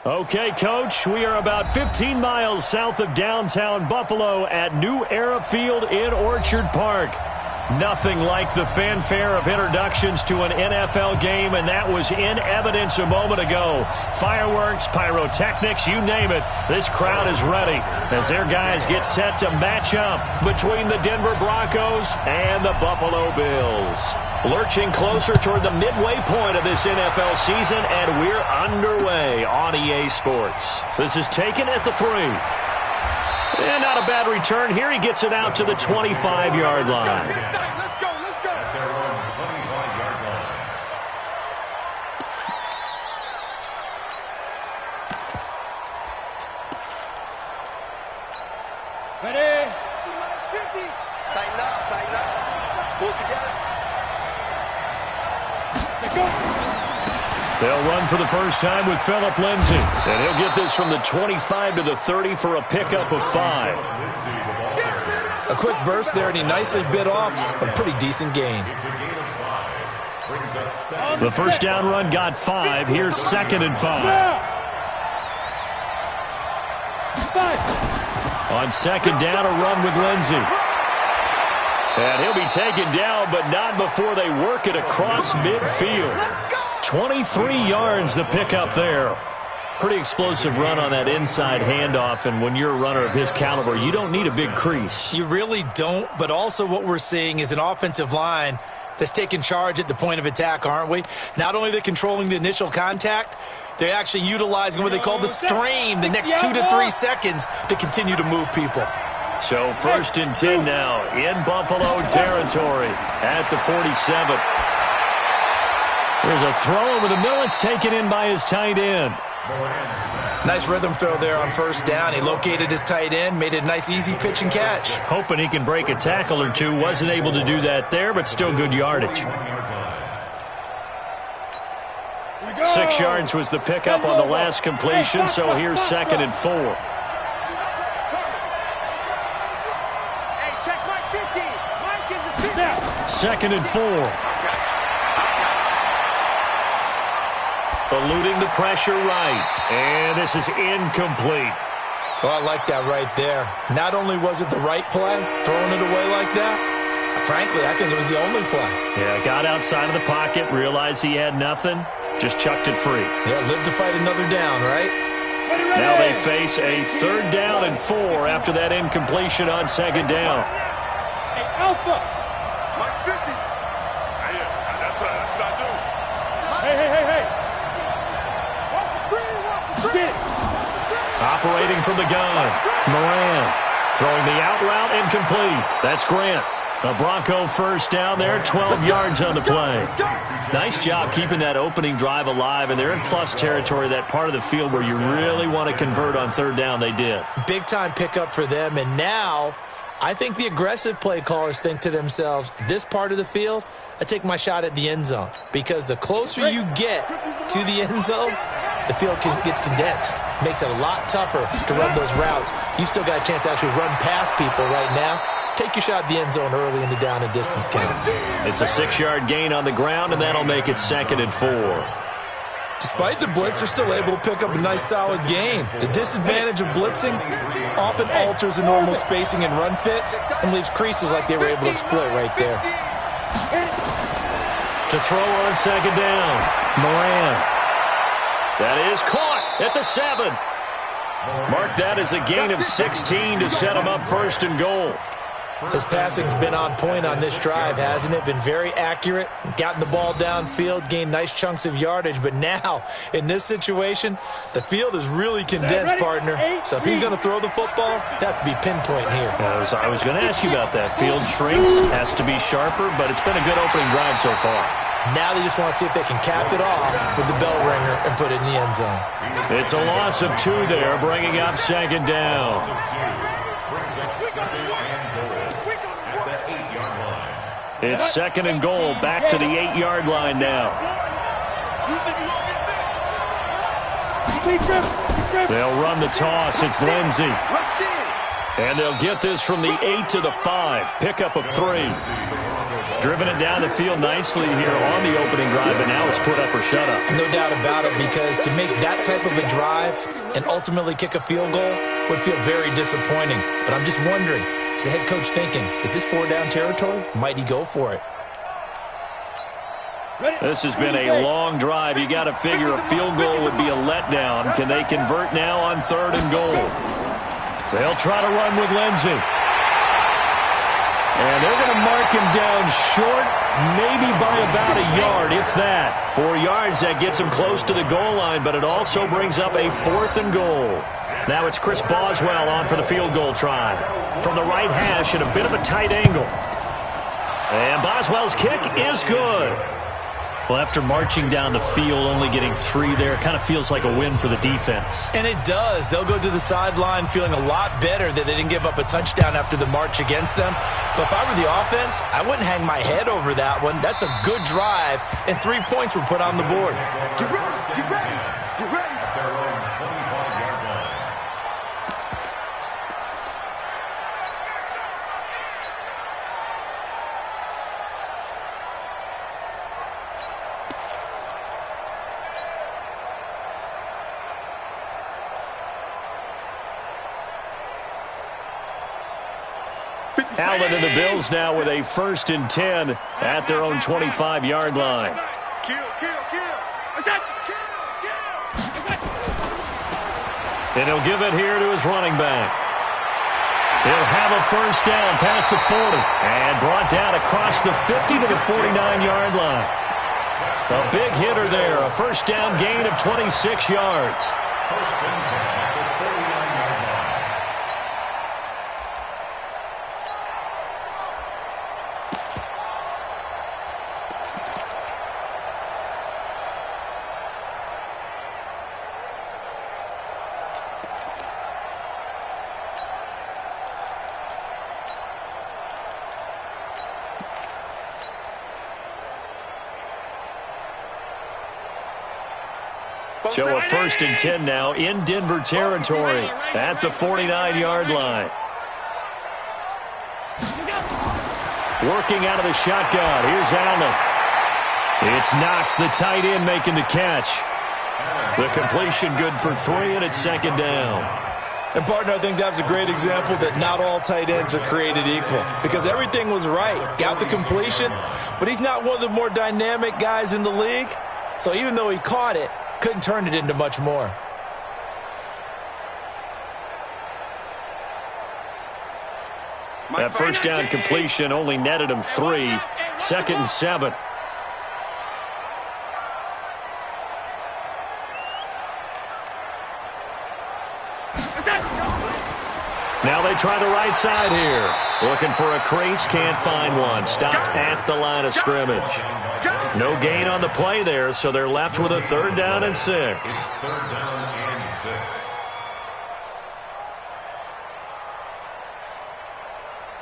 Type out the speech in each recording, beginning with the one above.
Okay, Coach, we are about 15 miles south of downtown Buffalo at New Era Field in Orchard Park. Nothing like the fanfare of introductions to an NFL game, and that was in evidence a moment ago. Fireworks, pyrotechnics, you name it. This crowd is ready as their guys get set to match up between the Denver Broncos and the Buffalo Bills. Lurching closer toward the midway point of this NFL season, and we're underway on EA Sports. This is taken at the 3. And not a bad return here. He gets it out to the 25-yard line. Let's go. Ready? 50. Tighten up. Pull together. They'll run for the first time with Phillip Lindsay. And he'll get this from the 25 to the 30 for a pickup of 5. A quick burst there, and he nicely bit off a pretty decent gain. The first down run got 5. Here's 2nd and 5. On 2nd down, a run with Lindsay. And he'll be taken down, but not before they work it across midfield. 23 yards the pickup there. Pretty explosive run on that inside handoff, and when you're a runner of his caliber, you don't need a big crease. You really don't, but also what we're seeing is an offensive line that's taking charge at the point of attack, aren't we? Not only are they controlling the initial contact, they're actually utilizing what they call the stream, the next 2 to 3 seconds to continue to move people. So 1st and 10 now in Buffalo territory at the 47. There's a throw over the middle. It's taken in by his tight end. Nice rhythm throw there on 1st down. He located his tight end, made it a nice easy pitch and catch. Hoping he can break a tackle or two. Wasn't able to do that there, but still good yardage. 6 yards was the pickup on the last completion, so here's 2nd and 4. Hey, check Mike 50. Mike is a 50. 2nd and 4. Eluding the pressure right. And this is incomplete. Oh, I like that right there. Not only was it the right play, throwing it away like that, frankly, I think it was the only play. Yeah, got outside of the pocket, realized he had nothing, just chucked it free. Yeah, live to fight another down, right? Now they face a 3rd down and 4 after that incompletion on 2nd down. Hey, Alpha. Mike 50. That's what I do. Hey. Operating from the gun, Moran throwing the out route incomplete. That's Grant. A Bronco 1st down there, 12 yards on the play. Nice job keeping that opening drive alive, and they're in plus territory, that part of the field where you really want to convert on 3rd down. They did. Big time pickup for them, and now I think the aggressive play callers think to themselves, this part of the field, I take my shot at the end zone, because the closer you get to the end zone, the field gets condensed. Makes it a lot tougher to run those routes. You still got a chance to actually run past people right now. Take your shot at the end zone early in the down and distance count. It's a 6-yard gain on the ground, and that'll make it 2nd and 4. Despite the blitz, they're still able to pick up a nice solid gain. The disadvantage of blitzing often alters the normal spacing and run fits and leaves creases like they were able to exploit right there. To throw on 2nd down, Moran. That is caught at the 7. Mark that as a gain of 16 to set him up 1st and goal. His passing's been on point on this drive, hasn't it? Been very accurate, gotten the ball downfield, gained nice chunks of yardage. But now, in this situation, the field is really condensed, partner. So if he's going to throw the football, that has to be pinpoint here. I was going to ask you about that. Field shrinks, has to be sharper, but it's been a good opening drive so far. Now they just want to see if they can cap it off with the bell ringer and put it in the end zone. It's a loss of 2 there, bringing up 2nd down. It's 2nd and goal, back to the 8-yard line now. They'll run the toss. It's Lindsay. And they'll get this from the 8 to the 5. Pickup of 3. Driven it down the field nicely here on the opening drive, but now it's put up or shut up. No doubt about it, because to make that type of a drive and ultimately kick a field goal would feel very disappointing. But I'm just wondering, is the head coach thinking, is this 4-down territory? Might he go for it? This has been a long drive. You got to figure a field goal would be a letdown. Can they convert now on 3rd and goal? They'll try to run with Lindsey. And they're going to mark him down short, maybe by about a yard, if that. 4 yards, that gets him close to the goal line, but it also brings up a 4th and goal. Now it's Chris Boswell on for the field goal try. From the right hash at a bit of a tight angle. And Boswell's kick is good. Well, after marching down the field, only getting 3 there, kind of feels like a win for the defense. And it does. They'll go to the sideline feeling a lot better that they didn't give up a touchdown after the march against them. But if I were the offense, I wouldn't hang my head over that one. That's a good drive, and 3 points were put on the board. Get ready, get ready, get ready. Allen and the Bills now with a 1st and 10 at their own 25-yard line. Kill, kill, kill. What's that? Kill, kill. And he'll give it here to his running back. He'll have a 1st down past the 40 and brought down across the 50 to the 49-yard line. A big hitter there, a 1st down gain of 26 yards. So a 1st and 10 now in Denver territory at the 49-yard line. Working out of the shotgun. Here's Allen. It's Knox, the tight end, making the catch. The completion good for 3, and it's 2nd down. And, partner, I think that's a great example that not all tight ends are created equal, because everything was right. Got the completion, but he's not one of the more dynamic guys in the league. So even though he caught it, couldn't turn it into much more. That 1st down completion only netted him 3. 2nd and 7. Now they try the right side here. Looking for a crease, can't find one. Stopped at the line of scrimmage. No gain on the play there, so they're left with a 3rd down and 6.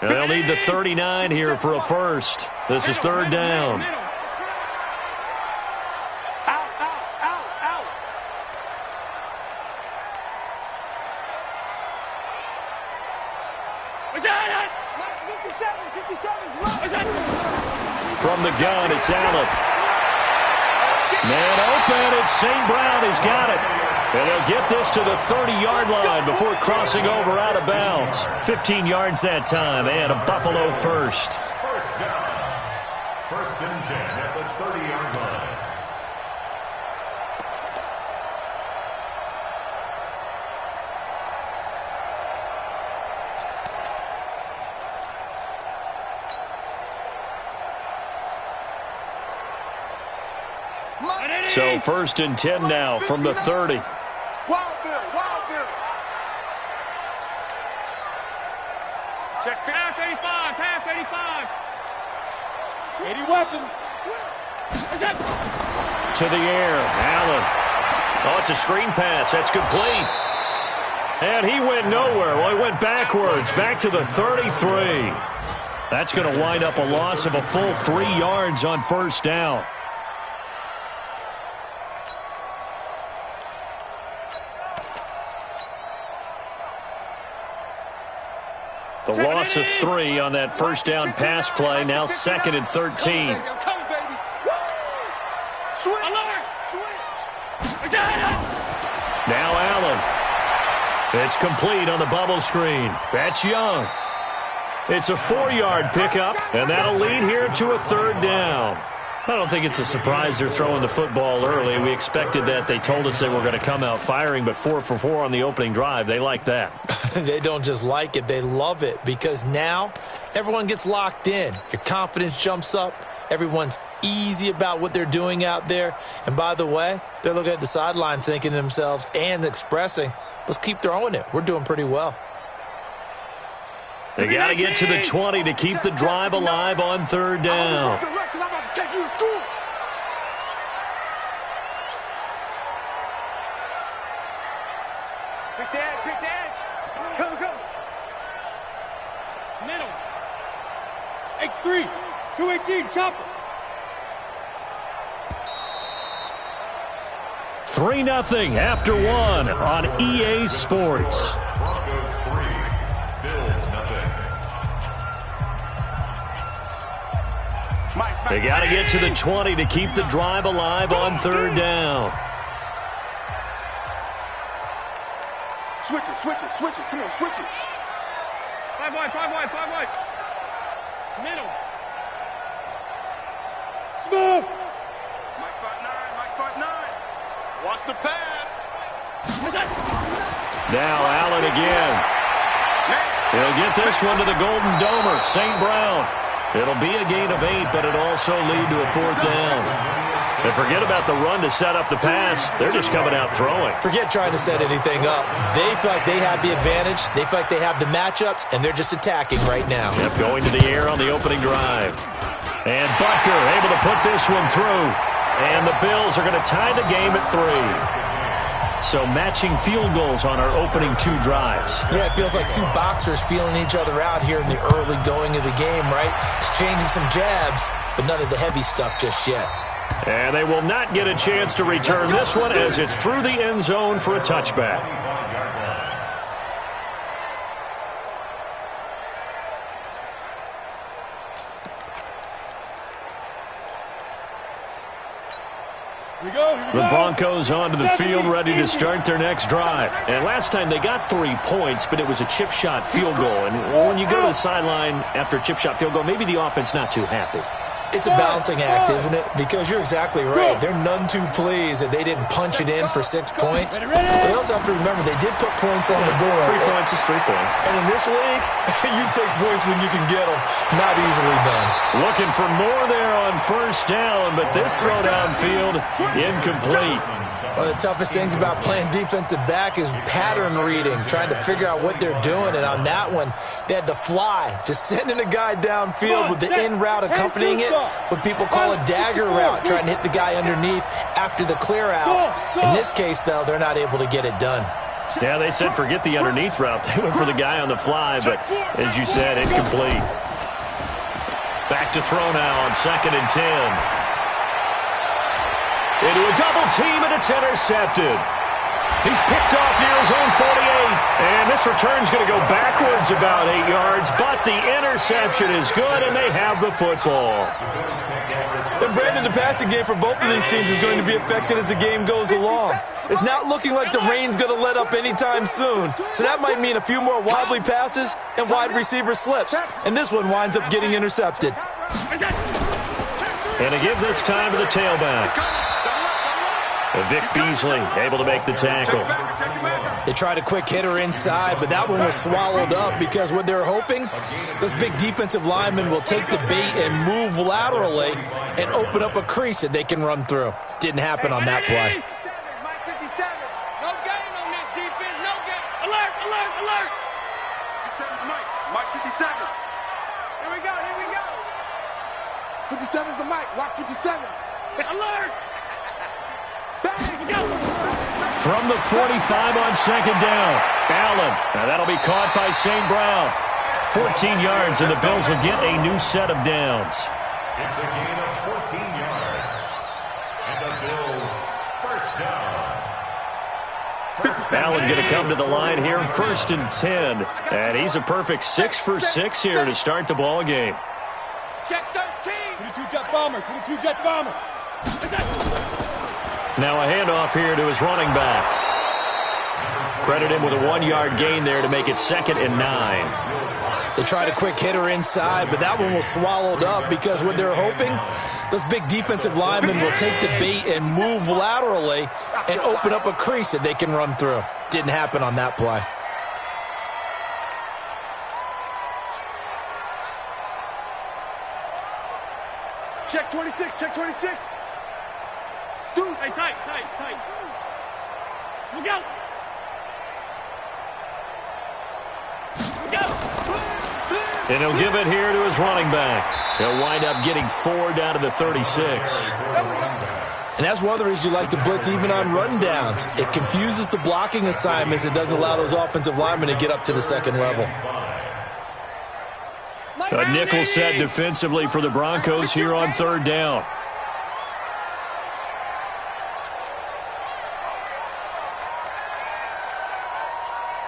And they'll need the 39 here for a 1st. This is 3rd down. From the gun, it's Allen. Man open, it's St. Brown. He's got it. And he'll get this to the 30-yard line before crossing over out of bounds. 15 yards that time, and a Buffalo 1st. 1st down. 1st and 10 at the 30-yard line. So 1st and 10 now from the 30. Wild Bill, Wild Bill. Check pass 85, pass 85. 80 weapon. To the air, Allen. Oh, it's a screen pass. That's complete. And he went nowhere. Well, he went backwards, back to the 33. That's going to wind up a loss of a full 3 yards on 1st down. The loss of 3 on that first down pass play. Now 2nd and 13. Now Allen. It's complete on the bubble screen. That's Young. It's a 4-yard pickup, and that'll lead here to a 3rd down. I don't think it's a surprise they're throwing the football early. We expected that. They told us they were going to come out firing, but 4 for 4 on the opening drive. They like that. They don't just like it. They love it because now everyone gets locked in. Your confidence jumps up. Everyone's easy about what they're doing out there. And by the way, they're looking at the sideline thinking to themselves and expressing, let's keep throwing it. We're doing pretty well. They got to get to the 20 to keep the drive alive on 3rd down. Quick edge. Go. Middle. X3. 218. Chopper. 3-0 after 1 on EA Sports. Broncos 3, Bills 0. They got to get to the 20 to keep the drive alive on 3rd down. Switch it. Come on, switch it. 5 wide. Middle. Smooth. Mike 5'9". Watch the pass. Now Allen again. He'll get this one to the Golden Domer, St. Brown. It'll be a gain of 8, but it'll also lead to a 4th down. And forget about the run to set up the pass. They're just coming out throwing. Forget trying to set anything up. They feel like they have the advantage. They feel like they have the matchups, and they're just attacking right now. Yep, going to the air on the opening drive. And Butker able to put this one through. And the Bills are going to tie the game at 3. So matching field goals on our opening 2 drives. Yeah, it feels like 2 boxers feeling each other out here in the early going of the game, right? Exchanging some jabs, but none of the heavy stuff just yet. And they will not get a chance to return this one as it's through the end zone for a touchback. The Broncos onto the field ready to start their next drive. And last time they got 3 points, but it was a chip shot field goal. And when you go to the sideline after a chip shot field goal, maybe the offense not too happy. It's a balancing act, isn't it? Because you're exactly right. They're none too pleased that they didn't punch it in for 6 points. But they also have to remember they did put points on the board. 3 points is 3 points. And in this league, you take points when you can get them. Not easily done. Looking for more there on 1st down, but this throw downfield incomplete. One of the toughest things about playing defensive back is pattern reading, trying to figure out what they're doing. And on that one, they had the fly, just sending a guy downfield with the in route accompanying it, what people call a dagger route, trying to hit the guy underneath after the clear out. In this case, though, they're not able to get it done. Yeah, they said forget the underneath route. They went for the guy on the fly, but as you said, incomplete. Back to throw now on 2nd and 10. Into a double team, and it's intercepted. He's picked off near his own 48. And this return's going to go backwards about 8 yards, but the interception is good, and they have the football. And Brandon, the passing game for both of these teams is going to be affected as the game goes along. It's not looking like the rain's going to let up anytime soon. So that might mean a few more wobbly passes and wide receiver slips. And this one winds up getting intercepted. And to give this time to the tailback. Vic Beasley able to make the tackle. They tried a quick hitter inside, but that one was swallowed up because what they're hoping, those big defensive linemen will take the bait and move laterally and open up a crease that they can run through. Didn't happen on that play. Mike 57. No game on this defense. No game. Alert, alert, alert. Mike 57. Here we go. 57 is the Mike. Watch 57. Alert. From the 45 on 2nd down. Allen. Now that'll be caught by St. Brown. 14 yards, and the Bills will get a new set of downs. It's a gain of 14 yards. And the Bills' 1st down. Allen going to come to the line here, 1st and 10. And he's a perfect 6 for 6 here to start the ball game. Check 13. 22 jet bomber. 22 jet bomber. Now a handoff here to his running back. Credit him with a 1-yard gain there to make it 2nd and 9. They tried a quick hitter inside, but that one was swallowed up because what they're hoping, those big defensive linemen will take the bait and move laterally and open up a crease that they can run through. Didn't happen on that play. Check 26. Check 26. Deuce. Hey, tight. Look out. Look out. And he'll give it here to his running back. He'll wind up getting 4 down to the 36. And that's one of the reasons you like to blitz even on rundowns. It confuses the blocking assignments. It doesn't allow those offensive linemen to get up to the second level. A nickel set defensively for the Broncos here on 3rd down.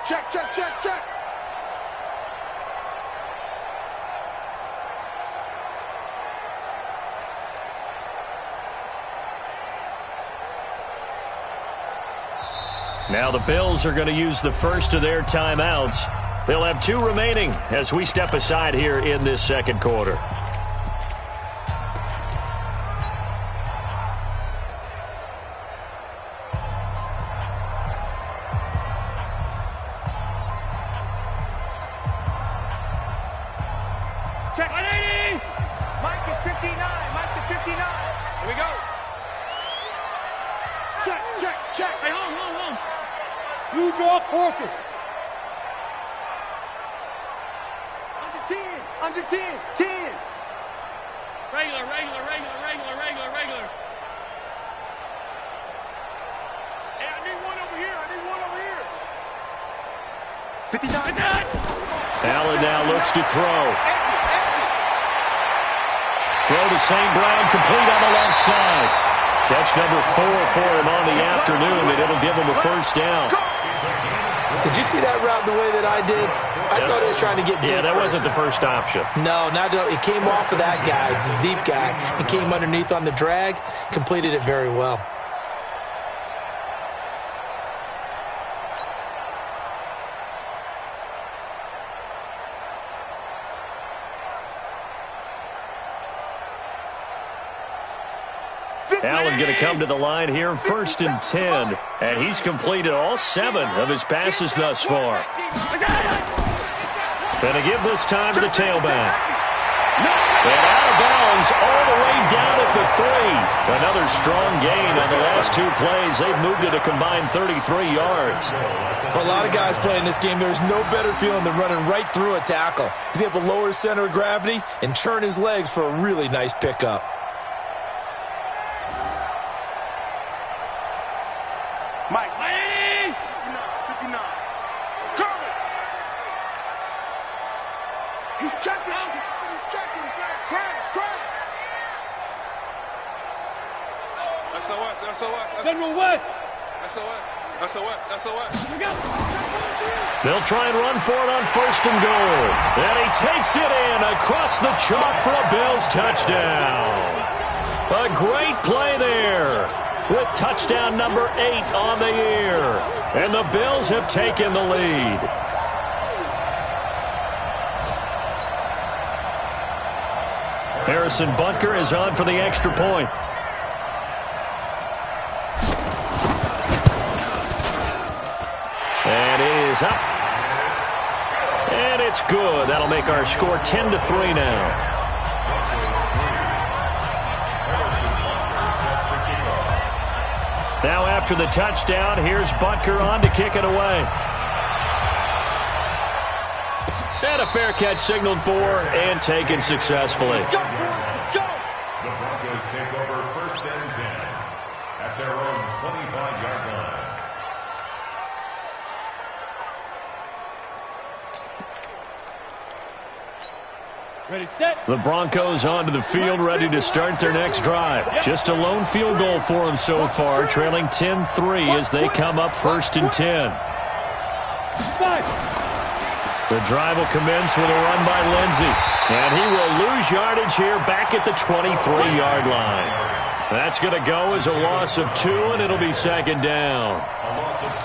Check. Now the Bills are going to use the first of their timeouts. They'll have 2 remaining as we step aside here in this 2nd quarter. Check 180. Mike is 59. Mike is 59. Here we go. Check. Hey, home. You draw corpus. Under 10. 10. Regular. Hey, I need one over here. 59. Allen now looks to throw. Throw to St. Brown, complete on the left side. Catch number 4 for him on the afternoon, and it'll give him a 1st down. Did you see that route the way that I did? I thought he was trying to get deep. Yeah, that wasn't the first option. No, it came off of that guy, the deep guy, and came underneath on the drag, completed it very well. Allen going to come to the line here, 1st and 10. And he's completed all 7 of his passes thus far. Going to give this time to the tailback. And out of bounds all the way down at the 3. Another strong gain on the last 2 plays. They've moved it a combined 33 yards. For a lot of guys playing this game, there's no better feeling than running right through a tackle. He's able to lower his center of gravity and churn his legs for a really nice pickup. Mike. 59. Curry. He's checking. Crash. SOS. General West. SOS. They'll try and run for it on 1st and goal. And he takes it in across the chalk for a Bills touchdown. A great play there with touchdown number 8 on the year. And the Bills have taken the lead. Harrison Butker is on for the extra point. And it is up. And it's good. That'll make our score 10-3 now. Now after the touchdown, here's Butker on to kick it away. And a fair catch signaled for and taken successfully. The Broncos take over 1st and 10 at their own 25-yard line. Ready, set. The Broncos onto the field, ready to start their next drive. Just a lone field goal for them so far, trailing 10-3 as they come up 1st and 10. The drive will commence with a run by Lindsey. And he will lose yardage here back at the 23-yard line. That's going to go as a loss of 2, and it'll be 2nd down.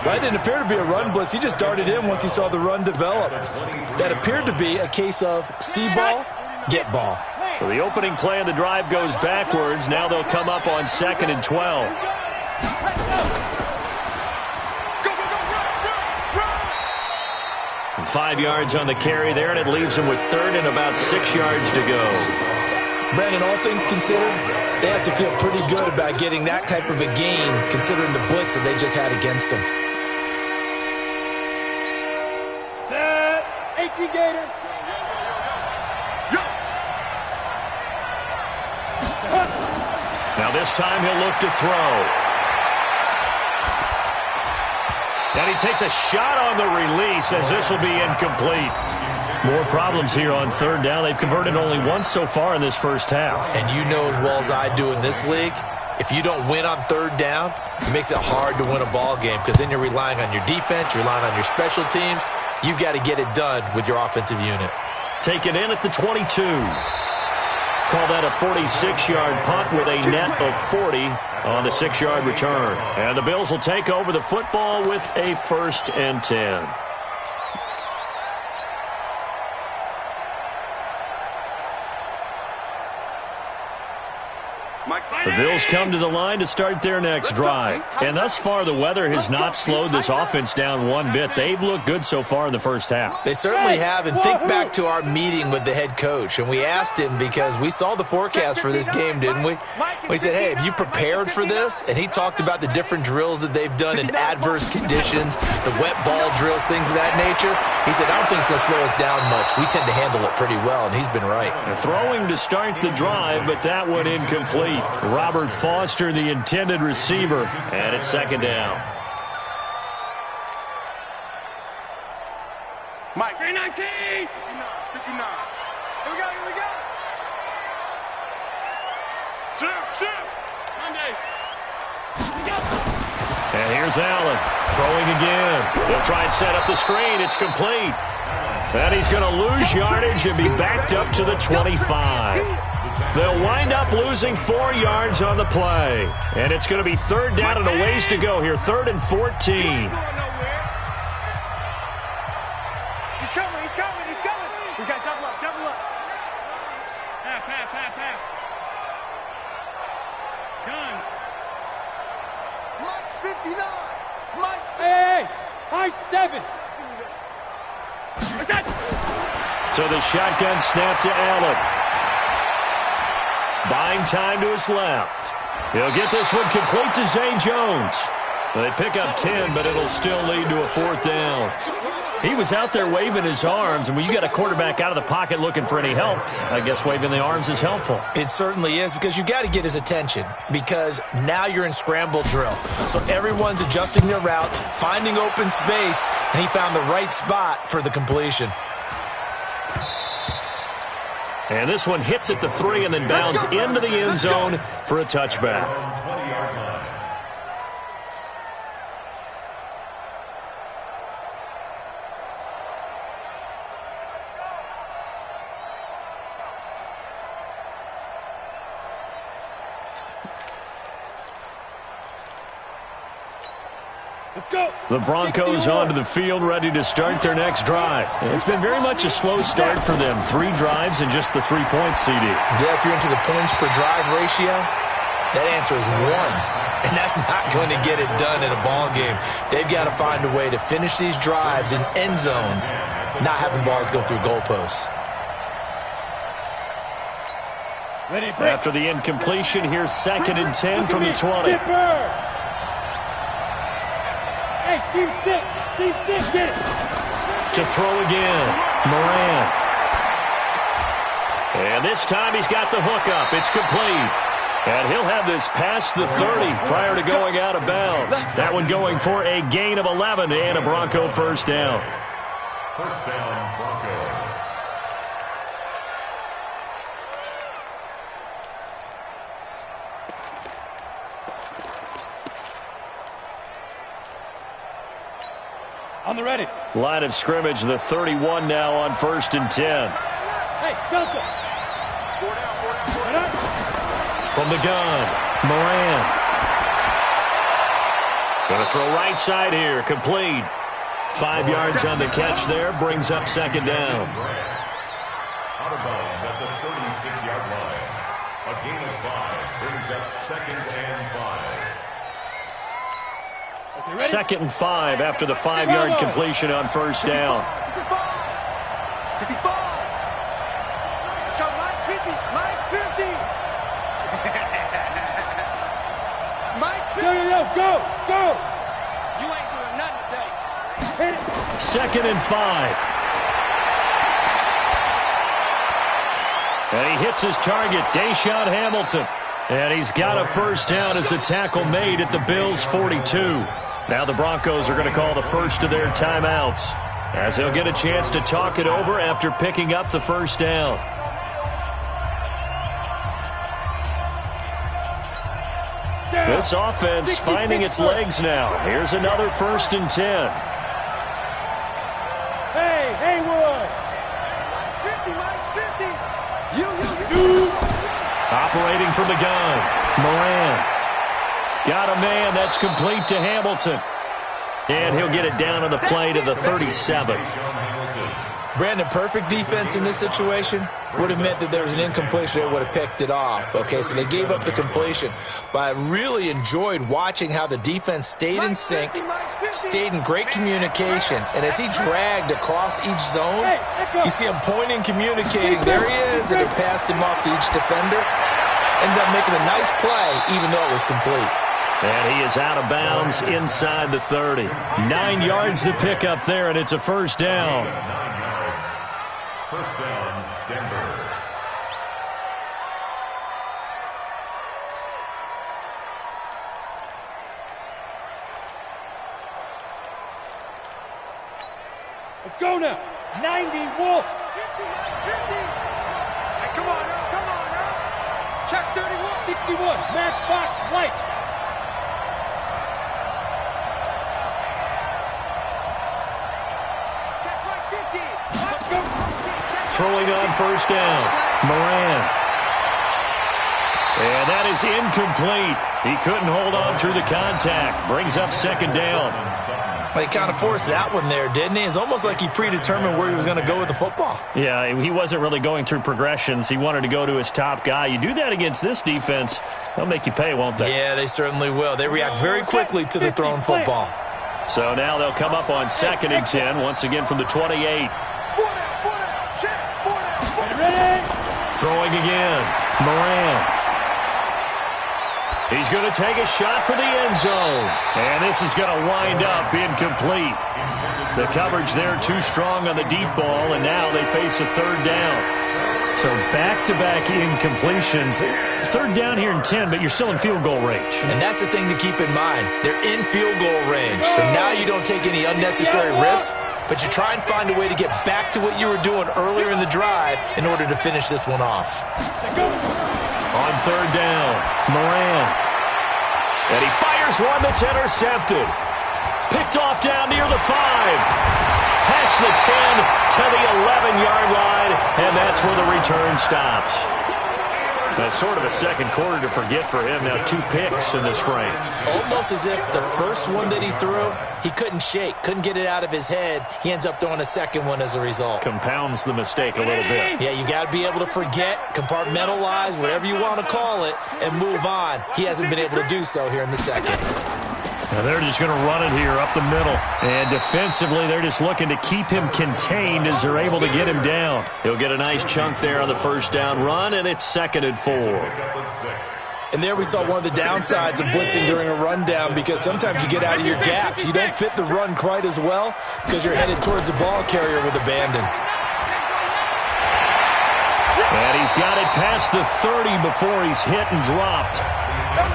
That didn't appear to be a run blitz. He just darted in once he saw the run develop. That appeared to be a case of see ball, get ball. So the opening play of the drive goes backwards. Now they'll come up on 2nd and 12. And 5 yards on the carry there, and it leaves them with 3rd and about 6 yards to go. Brandon, all things considered, they have to feel pretty good about getting that type of a gain, considering the blitz that they just had against them. Set. 18 Gator. Now this time he'll look to throw. And he takes a shot on the release as this will be incomplete. More problems here on 3rd down. They've converted only once so far in this first half. And you know as well as I do in this league, if you don't win on 3rd down, it makes it hard to win a ball game because then you're relying on your defense, you're relying on your special teams. You've got to get it done with your offensive unit. Taken in at the 22. Call that a 46-yard punt with a net of 40 on the 6-yard return. And the Bills will take over the football with a 1st and 10. The Bills come to the line to start their next drive. And thus far, the weather has not slowed this offense down one bit. They've looked good so far in the first half. They certainly have. And think back to our meeting with the head coach. And we asked him because we saw the forecast for this game, didn't we? We said, hey, have you prepared for this? And he talked about the different drills that they've done in adverse conditions, the wet ball drills, things of that nature. He said, I don't think it's going to slow us down much. We tend to handle it pretty well, and he's been right. Throwing to start the drive, but that one incomplete. Robert Foster, the intended receiver, and it's 2nd down. Mike. 319. 59. Here we go. Shift. Monday. And here's Allen throwing again. They'll try and set up the screen. It's complete. And he's going to lose yardage and be backed up to the 25. They'll wind up losing 4 yards on the play. And it's going to be 3rd down and a ways to go here. 3rd and 14. He's coming. We got double up. Pass. Gun. Mike's 59. Hey. High 7. So the shotgun snap to Allen. Buying time to his left. He'll get this one complete to Zay Jones. They pick up 10, but it'll still lead to a 4th down. He was out there waving his arms, and when you get a quarterback out of the pocket looking for any help, I guess waving the arms is helpful. It certainly is, because you got to get his attention, because now you're in scramble drill. So everyone's adjusting their routes, finding open space, and he found the right spot for the completion. And this one hits at the 3 and then bounds into the end zone for a touchback. Let's go. The Broncos onto the field, ready to start their next drive. It's been very much a slow start for them. 3 drives and just the 3 points, CD. Yeah, if you're into the points per drive ratio, that answer is 1. And that's not going to get it done in a ball game. They've got to find a way to finish these drives in end zones, not having balls go through goalposts. Ready, break. After the incompletion, here's 2nd and 10 from the 20. Hey, Steve 6, get it. To throw again, Moran. And this time he's got the hook up. It's complete. And he'll have this past the 30 prior to going out of bounds. That one going for a gain of 11 and a Bronco 1st down. 1st down, Broncos. On the ready. Line of scrimmage, the 31 now on 1st and 10. Hey, Delta. From the gun, Moran. Going to throw right side here, complete. 5 yards on the catch there, brings up 2nd down. Out of bounds at the 36-yard line. A gain of 5 brings up 2nd and 5. 2nd and 5 after the 5-yard completion on 1st down. Let's go, Mike 50. Mike 50. Mike 50. Go. You ain't doing nothing today. 2nd and 5. And he hits his target, Deshaun Hamilton. And he's got a 1st down as a tackle made at the Bills' 42. Now the Broncos are going to call the first of their timeouts, as they'll get a chance to talk it over after picking up the 1st down. This offense finding its legs now. Here's another 1st and 10. Hey, Haywood. Mike's 50. Mike's 50. You. Operating from the gun, Moran. Got a man, that's complete to Hamilton. And he'll get it down on the play to the 37. Brandon, perfect defense in this situation would have meant that there was an incompletion that would have picked it off. Okay, so they gave up the completion. But I really enjoyed watching how the defense stayed in sync, stayed in great communication. And as he dragged across each zone, you see him pointing, communicating. There he is, and it passed him off to each defender. Ended up making a nice play, even though it was complete. And he is out of bounds inside the 30. 9 yards to pick up there, and it's a 1st down. 9 yards. 1st down, Denver. Let's go now. 90, Wolf. 50. Hey, come on now. Check 31. 61, Matchbox White. Check Mike 50. Throwing on 1st down, Moran. And that is incomplete. He couldn't hold on through the contact. Brings up 2nd down. He kind of forced that one there, didn't he? It's almost like he predetermined where he was going to go with the football. Yeah, he wasn't really going through progressions. He wanted to go to his top guy. You do that against this defense, they'll make you pay, won't they? Yeah, they certainly will. They react very quickly to the thrown football. So now they'll come up on 2nd and 10, once again from the 28. Check. Ready? Throwing again, Moran. He's going to take a shot for the end zone. And this is going to wind up incomplete. The coverage there too strong on the deep ball, and now they face a 3rd down. So back-to-back incompletions. 3rd down here in 10, but you're still in field goal range. And that's the thing to keep in mind. They're in field goal range. So now you don't take any unnecessary risks, but you try and find a way to get back to what you were doing earlier in the drive in order to finish this one off. On 3rd down, Moran. And he fires one that's intercepted. Picked off down near the 5. Past the 10 to the 11-yard line, and that's where the return stops. That's sort of a second quarter to forget for him. Now 2 picks in this frame. Almost as if the first one that he threw, he couldn't shake, couldn't get it out of his head. He ends up throwing a second one as a result. Compounds the mistake a little bit. Yeah, you got to be able to forget, compartmentalize, whatever you want to call it, and move on. He hasn't been able to do so here in the second. Now they're just going to run it here up the middle. And defensively, they're just looking to keep him contained as they're able to get him down. He'll get a nice chunk there on the 1st down run, and it's 2nd and 4. And there we saw one of the downsides of blitzing during a rundown, because sometimes you get out of your gaps. You don't fit the run quite as well because you're headed towards the ball carrier with abandon. And he's got it past the 30 before he's hit and dropped.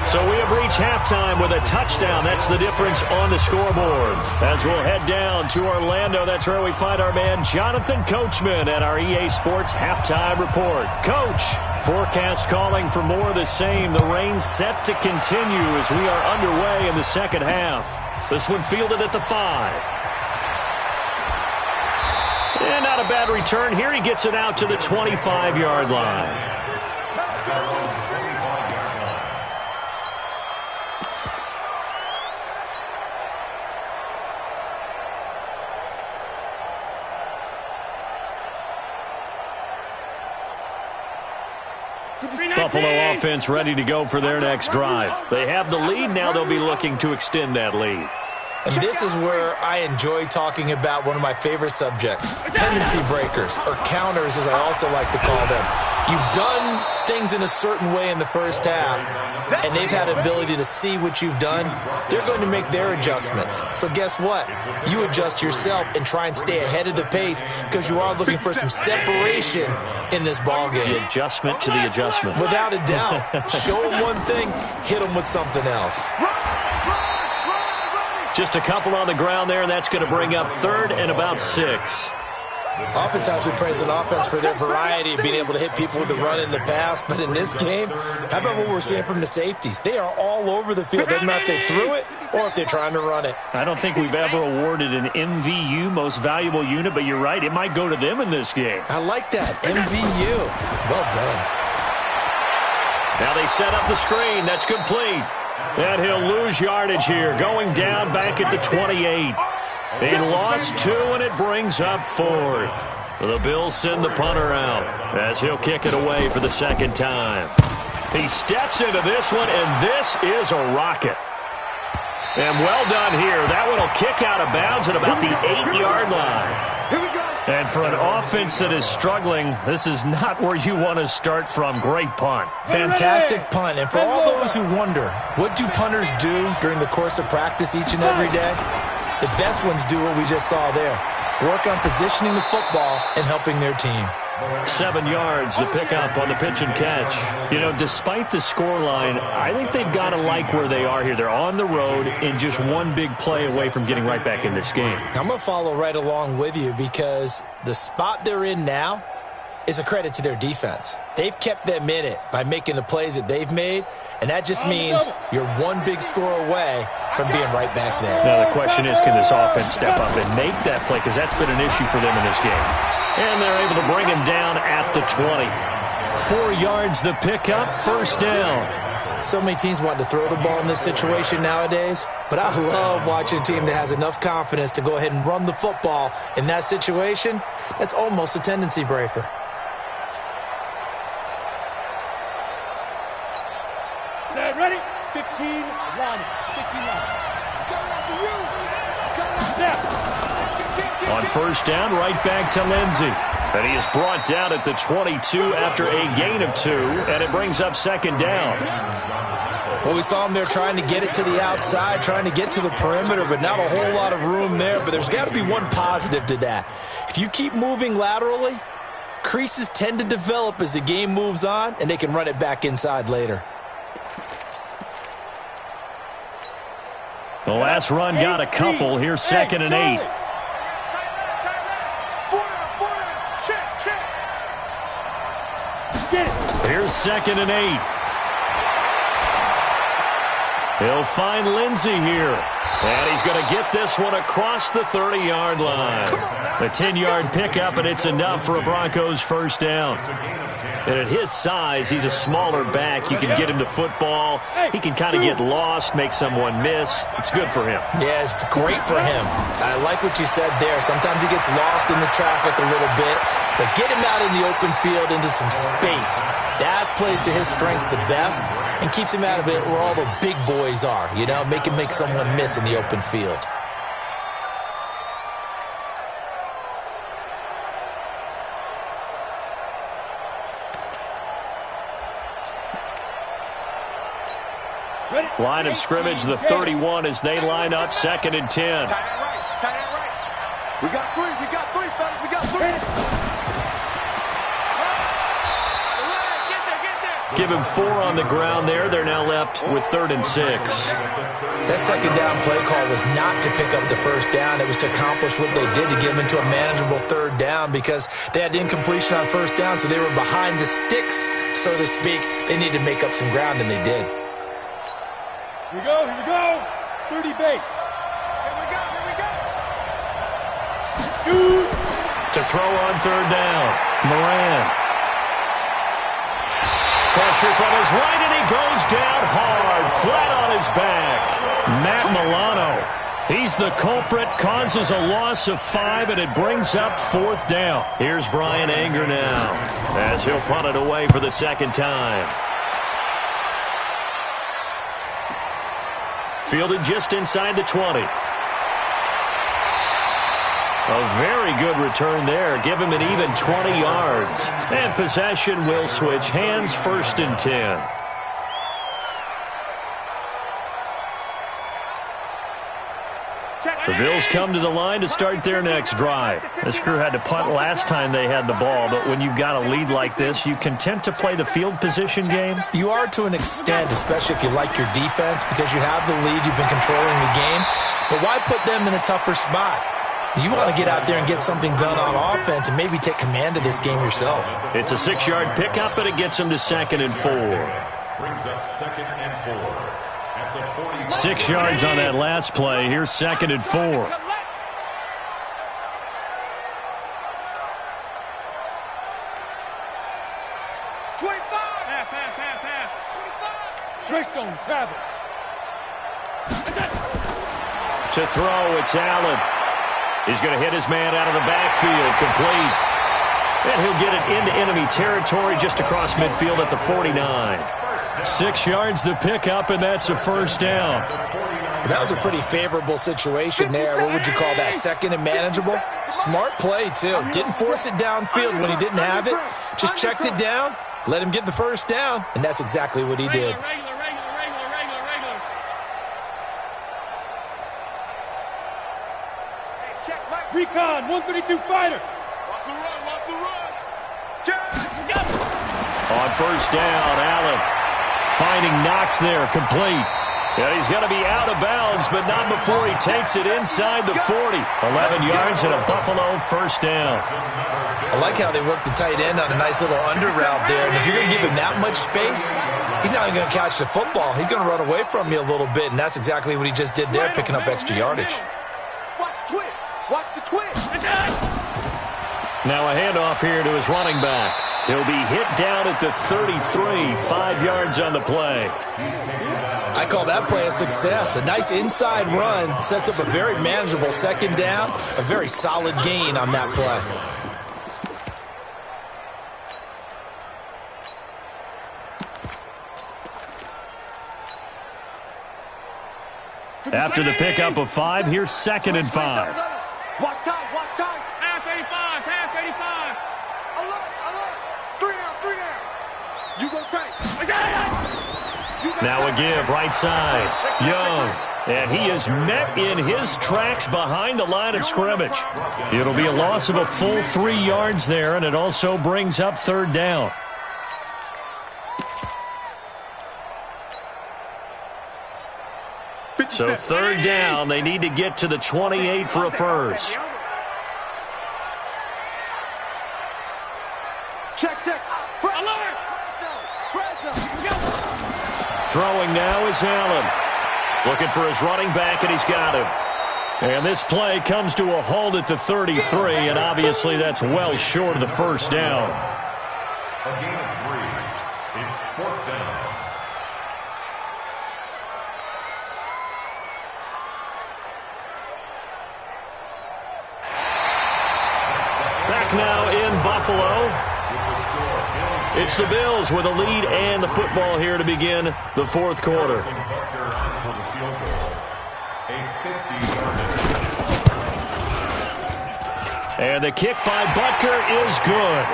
So we have reached halftime with a touchdown. That's the difference on the scoreboard. As we'll head down to Orlando, that's where we find our man Jonathan Coachman at our EA Sports Halftime Report. Coach, forecast calling for more of the same. The rain set to continue as we are underway in the second half. This one fielded at the 5. And not a bad return here. He gets it out to the 25-yard line. Buffalo offense ready to go for their next drive. They have the lead. Now they'll be looking to extend that lead. And this is where I enjoy talking about one of my favorite subjects, tendency breakers, or counters as I also like to call them. You've done things in a certain way in the first half, and they've had an ability to see what you've done. They're going to make their adjustments. So guess what? You adjust yourself and try and stay ahead of the pace because you are looking for some separation in this ballgame. The adjustment to the adjustment. Without a doubt. Show them one thing, hit them with something else. Just a couple on the ground there, and that's going to bring up 3rd and about 6. Oftentimes we praise an offense for their variety of being able to hit people with the run in the pass, but in this game, how about what we're seeing from the safeties? They are all over the field. Doesn't matter if they threw it or if they're trying to run it. I don't think we've ever awarded an MVU, most valuable unit, but you're right, it might go to them in this game. I like that, MVU. Well done. Now they set up the screen. That's complete. And he'll lose yardage here, going down back at the 28. He lost 2, and it brings up 4th. The Bills send the punter out as he'll kick it away for the second time. He steps into this one, and this is a rocket. And well done here. That one will kick out of bounds at about the 8-yard line. And for an offense that is struggling, this is not where you want to start from. Great punt. Fantastic punt. And for all those who wonder, what do punters do during the course of practice each and every day? The best ones do what we just saw there. Work on positioning the football and helping their team. 7 yards to pick up on the pitch and catch. You know, despite the scoreline, I think they've got to like where they are here. They're on the road and just one big play away from getting right back in this game. I'm going to follow right along with you because the spot they're in now is a credit to their defense. They've kept them in it by making the plays that they've made, and that just means you're one big score away from being right back there. Now the question is, can this offense step up and make that play? Because that's been an issue for them in this game. And they're able to bring him down at the 20. 4 yards the pickup, 1st down. So many teams want to throw the ball in this situation nowadays, but I love watching a team that has enough confidence to go ahead and run the football in that situation. That's almost a tendency breaker. Set, ready? 15, 1. 15, 1. On 1st down, right back to Lindsey. And he is brought down at the 22 after a gain of 2, and it brings up 2nd down. Well, we saw him there trying to get it to the outside, trying to get to the perimeter, but not a whole lot of room there. But there's got to be one positive to that. If you keep moving laterally, creases tend to develop as the game moves on, and they can run it back inside later. The last run got a couple. Here's 2nd and 8. Here's 2nd and 8. He'll find Lindsey here. And he's going to get this one across the 30-yard line. A 10-yard pickup, and it's enough for a Broncos 1st down. And at his size, he's a smaller back. You can get him to football. He can kind of get lost, make someone miss. It's good for him. Yeah, it's great for him. I like what you said there. Sometimes he gets lost in the traffic a little bit, but get him out in the open field into some space. That plays to his strengths the best and keeps him out of it where all the big boys are, you know, make him make someone miss in the open field. Line of scrimmage, the 31 as they line up 2nd and 10. Tight end right. Tight end right. We got 3, fellas. We got 3. Give him 4 on the ground there. They're now left with 3rd and 6. That 2nd down play call was not to pick up the 1st down. It was to accomplish what they did to get them into a manageable 3rd down because they had incompletion on 1st down, so they were behind the sticks, so to speak. They needed to make up some ground, and they did. Here we go. 30 base. Here we go. Shoot. To throw on third down. Moran. Pressure from his right, and he goes down hard, flat on his back. Matt Milano. He's the culprit, causes a loss of 5, and it brings up fourth down. Here's Brian Anger now, as he'll punt it away for the second time. Fielded just inside the 20. A very good return there. Give him an even 20 yards. And possession will switch hands, 1st and 10. The Bills come to the line to start their next drive. This crew had to punt last time they had the ball, but when you've got a lead like this, you content to play the field position game? You are to an extent, especially if you like your defense, because you have the lead, you've been controlling the game. But why put them in a tougher spot? You want to get out there and get something done on offense and maybe take command of this game yourself. It's a 6-yard pickup, but it gets them to 2nd and 4. Brings up 2nd and 4. 6 yards on that last play. Here's 2nd and 4. 25. Half. 25. Greystone travel. To throw, it's Allen. He's going to hit his man out of the backfield, complete. And he'll get it into enemy territory just across midfield at the 49. 6 yards the pickup, and that's a 1st down. That was a pretty favorable situation there. What would you call that? 2nd and manageable? Smart play, too. Didn't force it downfield when he didn't have it. Just checked it down, let him get the 1st down, and that's exactly what he did. Regular. Recon, 132 fighter. Watch the run. On 1st down, Allen finding Knox there, complete. Yeah, he's going to be out of bounds, but not before he takes it inside the 40. 11 yards and a Buffalo 1st down. I like how they work the tight end on a nice little under route there. And if you're going to give him that much space, he's not even going to catch the football. He's going to run away from you a little bit, and that's exactly what he just did there, picking up extra yardage. Watch the twist. Now a handoff here to his running back. He'll be hit down at the 33, 5 yards on the play. I call that play a success. A nice inside run sets up a very manageable 2nd down, a very solid gain on that play. After the pickup of 5, here's 2nd and 5. Watch time. Half 85. Alert. 3 down. You go tight. Now a give, right side. Young. And he is met in his tracks behind the line of scrimmage. It'll be a loss of a full 3 yards there, and it also brings up 3rd down. So 3rd down, they need to get to the 28 for a 1st. Check. Alert. Throwing now is Allen. Looking for his running back, and he's got him. And this play comes to a halt at the 33, and obviously that's well short of the 1st down. A gain of 3. It's 4th down. Back now in Buffalo. It's the Bills with a lead and the football here to begin the 4th quarter. And the kick by Butker is good.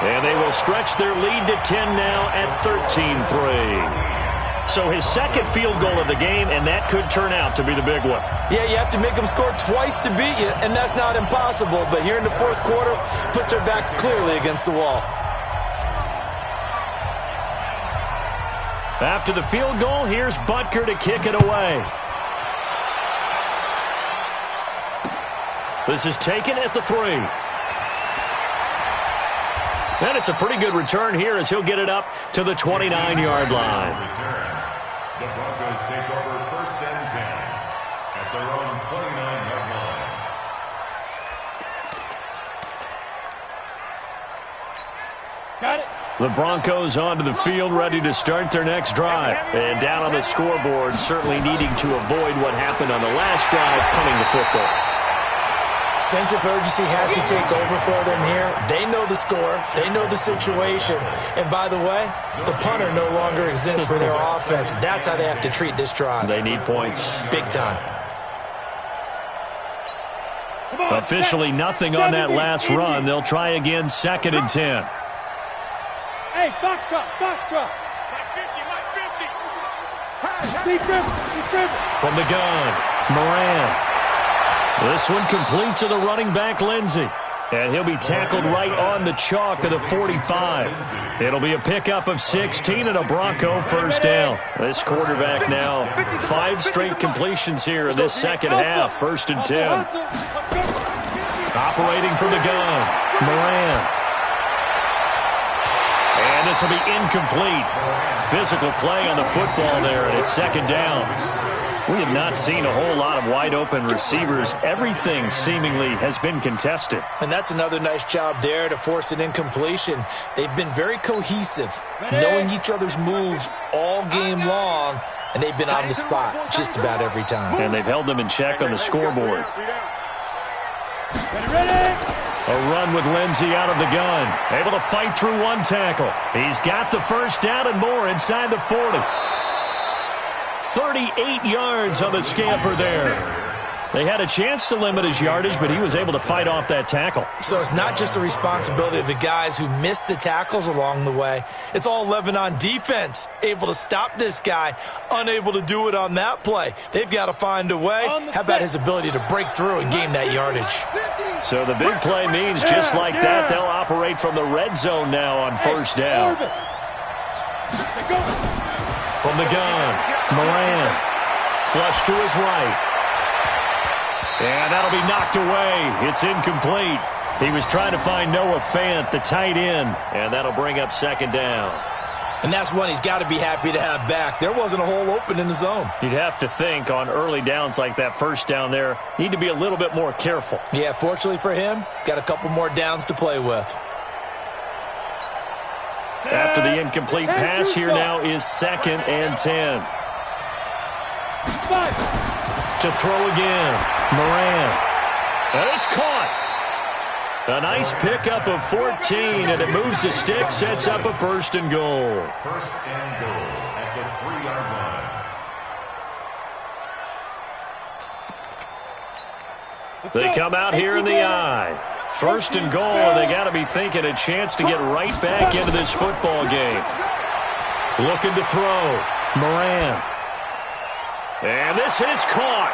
And they will stretch their lead to 10 now at 13-3. So his 2nd field goal of the game, and that could turn out to be the big one. Yeah, you have to make them score twice to beat you, and that's not impossible. But here in the 4th quarter, puts their backs clearly against the wall. After the field goal, here's Butker to kick it away. This is taken at the 3. And it's a pretty good return here as he'll get it up to the 29-yard line. The Broncos take over 1st and 10 at their own 29-yard The Broncos onto the field, ready to start their next drive. And down on the scoreboard, certainly needing to avoid what happened on the last drive, punting the football. Sense of urgency has to take over for them here. They know the score. They know the situation. And by the way, the punter no longer exists for their offense. That's how they have to treat this drive. They need points. Big time. Officially nothing on that last run. They'll try again, 2nd and 10. Hey, Foxtrot, Foxtrot. My 50, my 50. From the gun, Moran. This one complete to the running back, Lindsey. And he'll be tackled right on the chalk of the 45. It'll be a pickup of 16 and a Bronco first down. This quarterback now 5 straight completions here in this second half. 1st and 10. Operating from the gun, Moran. And this will be incomplete. Physical play on the football there, and it's 2nd down. We have not seen a whole lot of wide-open receivers. Everything seemingly has been contested. And that's another nice job there to force an incompletion. They've been very cohesive, knowing each other's moves all game long, and they've been on the spot just about every time. And they've held them in check on the scoreboard. A run with Lindsey out of the gun. Able to fight through one tackle. He's got the first down and more inside the 40. 38 yards on the scamper there. They had a chance to limit his yardage, but he was able to fight off that tackle. So it's not just the responsibility of the guys who missed the tackles along the way. It's all Lebanon defense, able to stop this guy, unable to do it on that play. They've got to find a way. How about his ability to break through and gain that yardage? So the big play means just like that, they'll operate from the red zone now on 1st down. From the gun, Moran. Flush to his right. And that'll be knocked away. It's incomplete. He was trying to find Noah Fant, the tight end, and that'll bring up 2nd down. And that's one he's got to be happy to have back. There wasn't a hole open in the zone. You'd have to think on early downs like that 1st down there, need to be a little bit more careful. Yeah, fortunately for him, got a couple more downs to play with. After the incomplete pass, here now is 2nd and 10. To throw again, Moran. And it's caught. A nice pickup of 14, and it moves the stick, sets up a 1st and goal. 1st and goal at the 3-yard line. They come out here in the eye. 1st and goal, and they got to be thinking a chance to get right back into this football game. Looking to throw. Moran. And this is caught.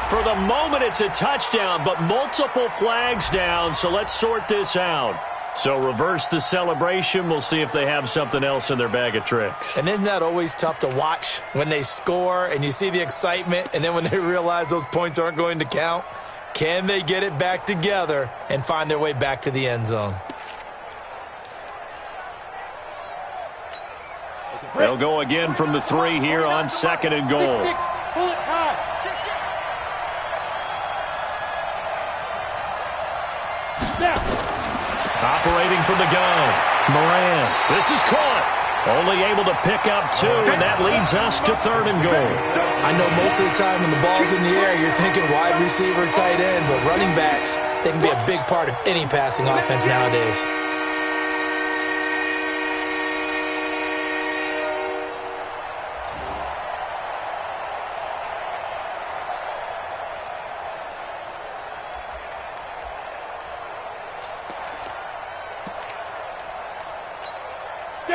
For the moment, it's a touchdown, but multiple flags down, so let's sort this out. So reverse the celebration. We'll see if they have something else in their bag of tricks. And isn't that always tough to watch when they score and you see the excitement, and then when they realize those points aren't going to count? Can they get it back together and find their way back to the end zone? They'll go again from the 3 here on 2nd and goal. Operating from the gun, Moran. This is caught. Only able to pick up 2, and that leads us to 3rd and goal. I know most of the time when the ball's in the air, you're thinking wide receiver, tight end, but running backs, they can be a big part of any passing offense nowadays.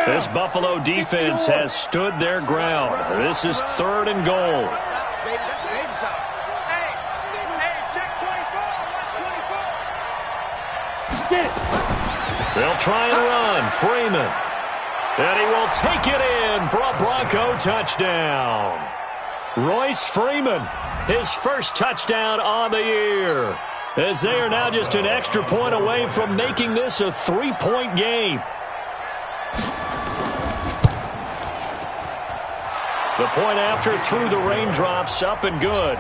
This Buffalo defense has stood their ground. This is 3rd and goal. Hey, check 24. They'll try and run. Freeman. And he will take it in for a Bronco touchdown. Royce Freeman, his first touchdown on the year, as they are now just an extra point away from making this a 3-point game. The point after through the raindrops, up and good.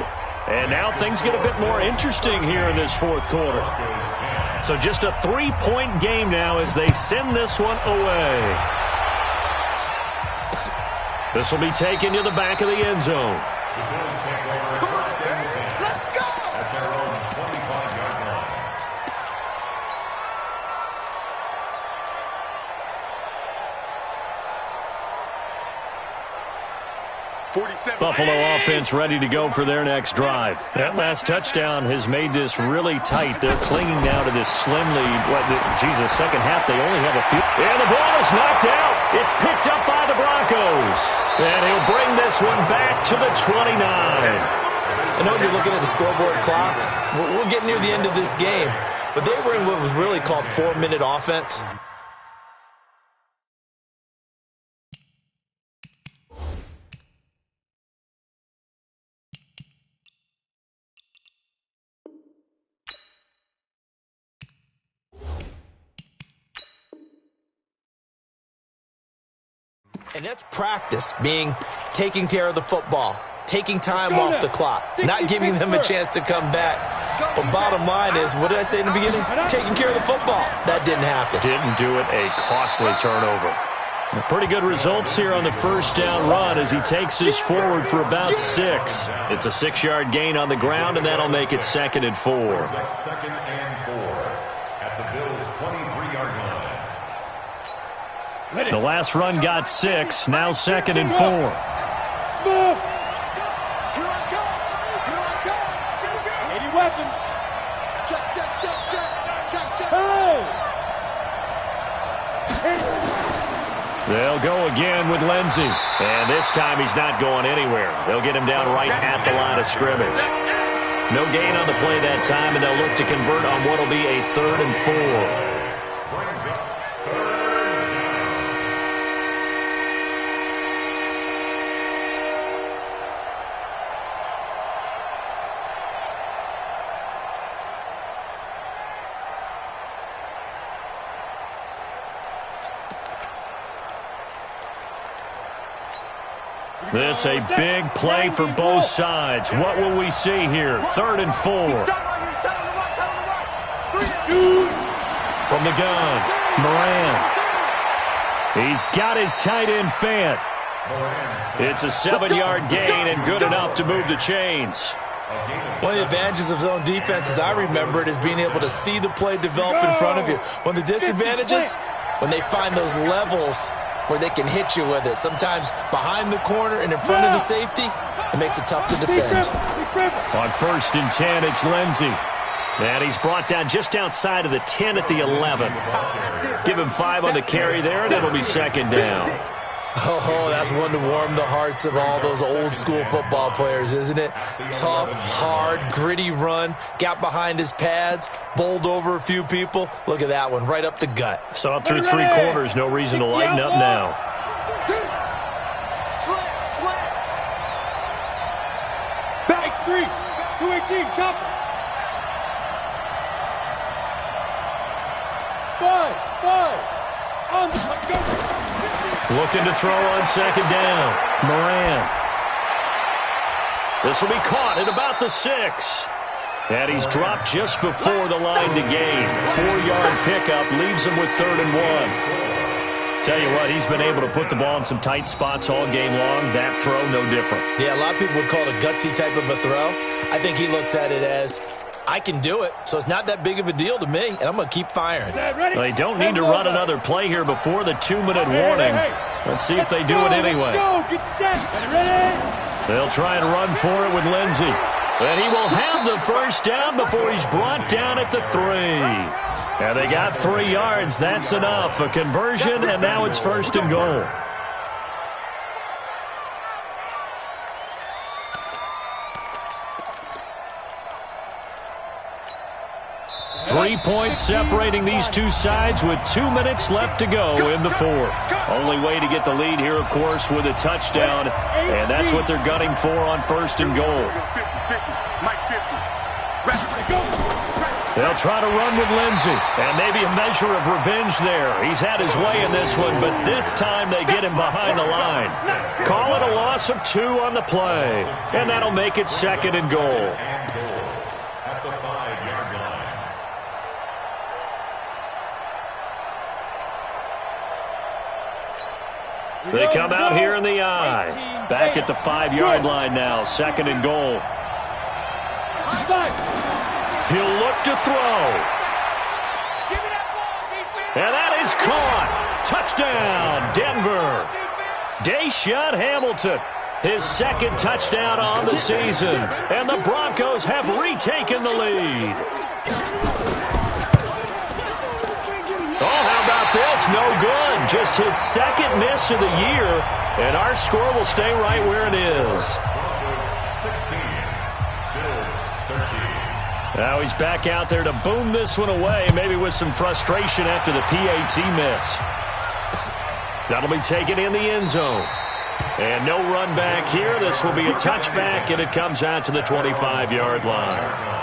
And now things get a bit more interesting here in this fourth quarter. So just a 3-point game now as they send this one away. This will be taken to the back of the end zone. Buffalo offense ready to go for their next drive. That last touchdown has made this really tight. They're clinging now to this slim lead. Jesus, second half, they only have a few. And the ball is knocked out. It's picked up by the Broncos. And he'll bring this one back to the 29. I know you're looking at the scoreboard clock. We're getting near the end of this game. But they were in what was really called 4-minute offense. And that's practice, taking care of the football, taking time off the clock, not giving them a chance to come back. But bottom line is, what did I say in the beginning? Taking care of the football. That didn't happen. Didn't do it. A costly turnover. Pretty good results here on the first down run as he takes this forward for about 6. It's a 6-yard gain on the ground, and that'll make it 2nd and 4. Second and 4 at the Bills' 23-yard line. The last run got 6, now 2nd and 4. Smith! Here I come! Here I come! Any weapon. Check! Hey! They'll go again with Lindsey. And this time he's not going anywhere. They'll get him down right at the line of scrimmage. No gain on the play that time, and they'll look to convert on what will be a 3rd and 4. This a big play for both sides. What will we see here? 3rd and 4. From the gun, Moran. He's got his tight end Fant. It's a 7-yard gain and good enough to move the chains. One of the advantages of zone defense, as I remember it, is being able to see the play develop in front of you. One of the disadvantages, when they find those levels where they can hit you with it. Sometimes behind the corner and in front of the safety, it makes it tough to defend. On 1st and 10, it's Lindsey. And he's brought down just outside of the 10 at the 11. Give him 5 on the carry there, and it'll be 2nd down. Oh, that's one to warm the hearts of all those old-school football players, isn't it? Tough, hard, gritty run, got behind his pads, bowled over a few people. Look at that one, right up the gut. So up through 3 quarters, no reason to lighten up now. Back 3. 218. Chopper. 5. On the go. Looking to throw on 2nd down. Moran. This will be caught at about the 6. And he's dropped just before the line to gain. 4-yard pickup leaves him with 3rd and 1. Tell you what, he's been able to put the ball in some tight spots all game long. That throw, no different. Yeah, a lot of people would call it a gutsy type of a throw. I think he looks at it as, I can do it, so it's not that big of a deal to me, and I'm going to keep firing. They don't need to run another play here before the 2-minute warning. Let's see if they do it anyway. They'll try and run for it with Lindsey. And he will have the first down before he's brought down at the 3. And they got 3 yards. That's enough. A conversion, and now it's 1st and goal. Three points separating these two sides with 2 minutes left to go in the 4th. Only way to get the lead here, of course, with a touchdown. And that's what they're gunning for on 1st and goal. They'll try to run with Lindsey. And maybe a measure of revenge there. He's had his way in this one, but this time they get him behind the line. Call it a loss of 2 on the play. And that'll make it 2nd and goal. At the 5-yard line. They come out here in the I. Back at the 5-yard line now. 2nd and goal. He'll look to throw. And that is caught. Touchdown, Denver. Deshaun Hamilton, his 2nd touchdown on the season. And the Broncos have retaken the lead. Oh, how about this? No good. Just his 2nd miss of the year. And our score will stay right where it is. Now he's back out there to boom this one away, maybe with some frustration after the PAT miss. That'll be taken in the end zone. And no run back here. This will be a touchback, and it comes out to the 25-yard line.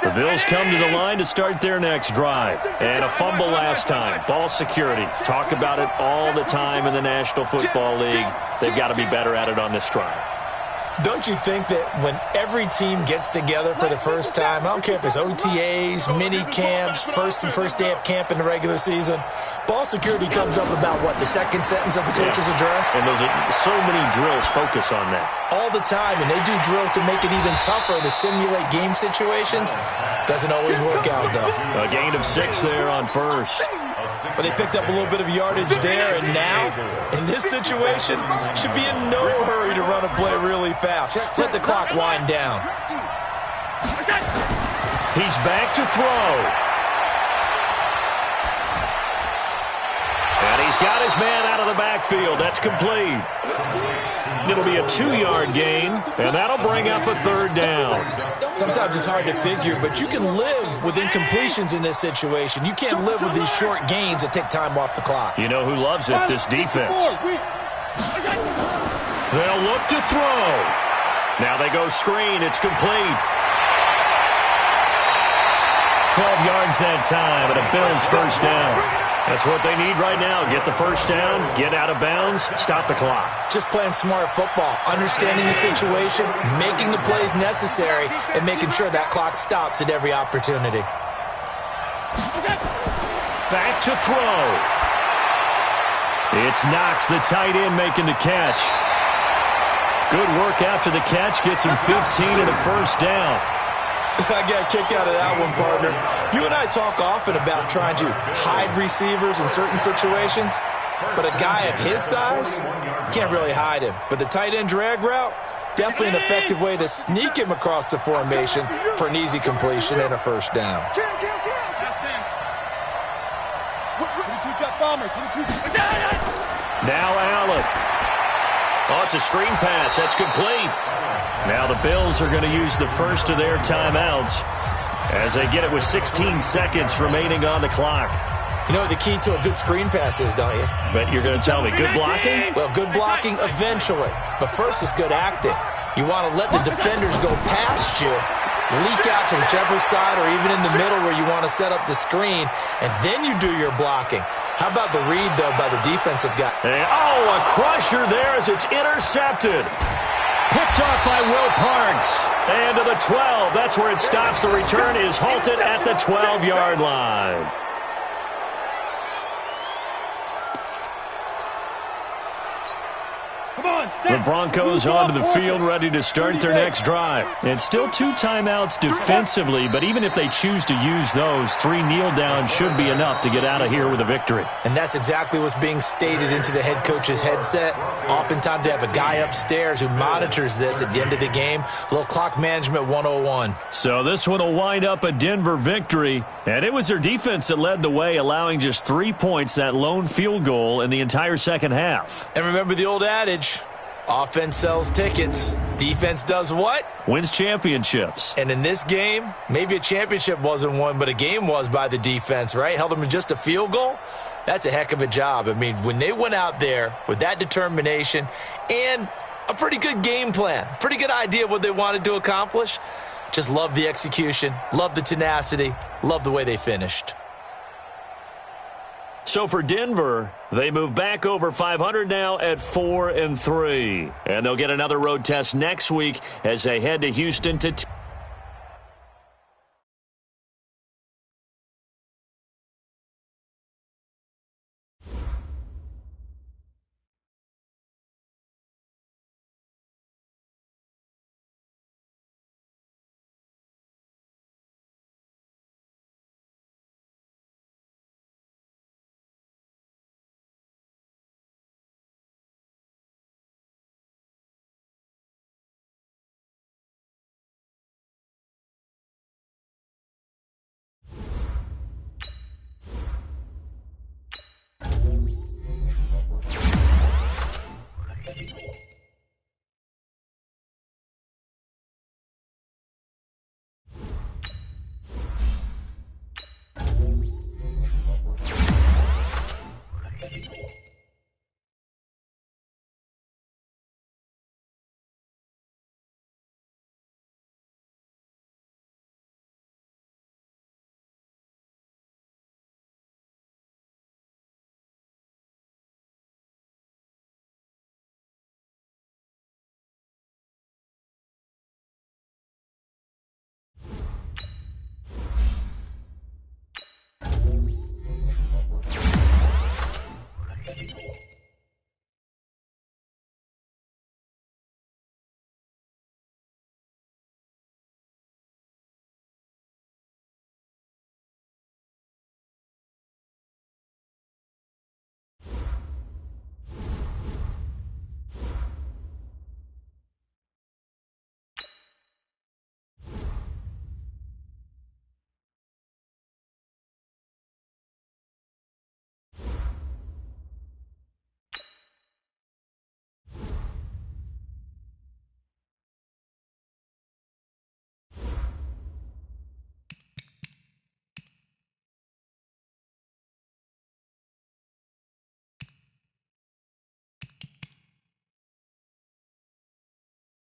The Bills come to the line to start their next drive. And a fumble last time. Ball security. Talk about it all the time in the National Football League. They've got to be better at it on this drive. Don't you think that when every team gets together for the first time, I don't care if it's OTAs, mini camps, first day of camp in the regular season, ball security comes up about, what, the 2nd sentence of the coach's address? And those are so many drills focus on that. All the time, and they do drills to make it even tougher to simulate game situations. Doesn't always work out, though. A gain of 6 there on first. But they picked up a little bit of yardage there, and now, in this situation, should be in no hurry to run a play really fast. Let the clock wind down. He's back to throw. And he's got his man out of the backfield. That's complete. It'll be a 2-yard gain, and that'll bring up a 3rd down. Sometimes it's hard to figure, but you can live with incompletions in this situation. You can't live with these short gains that take time off the clock. You know who loves it? This defense. They'll look to throw. Now they go screen. It's complete. 12 yards that time, and a Bills first down. That's what they need right now. Get the first down, get out of bounds, stop the clock. Just playing smart football, understanding the situation, making the plays necessary, and making sure that clock stops at every opportunity. Back to throw. It's Knox, the tight end, making the catch. Good work after the catch. Gets him 15 and a first down. I got a kick out of that one, partner. You and I talk often about trying to hide receivers in certain situations, but a guy of his size, can't really hide him. But the tight end drag route, definitely an effective way to sneak him across the formation for an easy completion and a first down. Now Allen. Oh, it's a screen pass. That's complete. Now the Bills are going to use the first of their timeouts as they get it with 16 seconds remaining on the clock. You know what the key to a good screen pass is, don't you? But you're going to tell me good blocking? Well, good blocking eventually. But first is good acting. You want to let the defenders go past you, leak out to whichever side or even in the middle where you want to set up the screen, and then you do your blocking. How about the read, though, by the defensive guy? And, a crusher there as it's intercepted. Picked off by Will Parks. And to the 12. That's where it stops. The return is halted at the 12-yard line. The Broncos onto the field, ready to start their next drive. And still 2 timeouts defensively, but even if they choose to use those, 3 kneel downs should be enough to get out of here with a victory. And that's exactly what's being stated into the head coach's headset. Oftentimes they have a guy upstairs who monitors this at the end of the game. A little clock management 101. So this one will wind up a Denver victory. And it was their defense that led the way, allowing just 3 points, that lone field goal in the entire second half. And remember the old adage, Offense sells tickets. Defense does what? Wins championships. And in this game, maybe a championship wasn't won, but a game was by the defense, right? Held them to just a field goal. That's a heck of a job. I mean, when they went out there with that determination and a pretty good game plan, pretty good idea what they wanted to accomplish, just love the execution, love the tenacity, love the way they finished. So for Denver, they move back over 500 now at 4-3. And they'll get another road test next week as they head to Houston to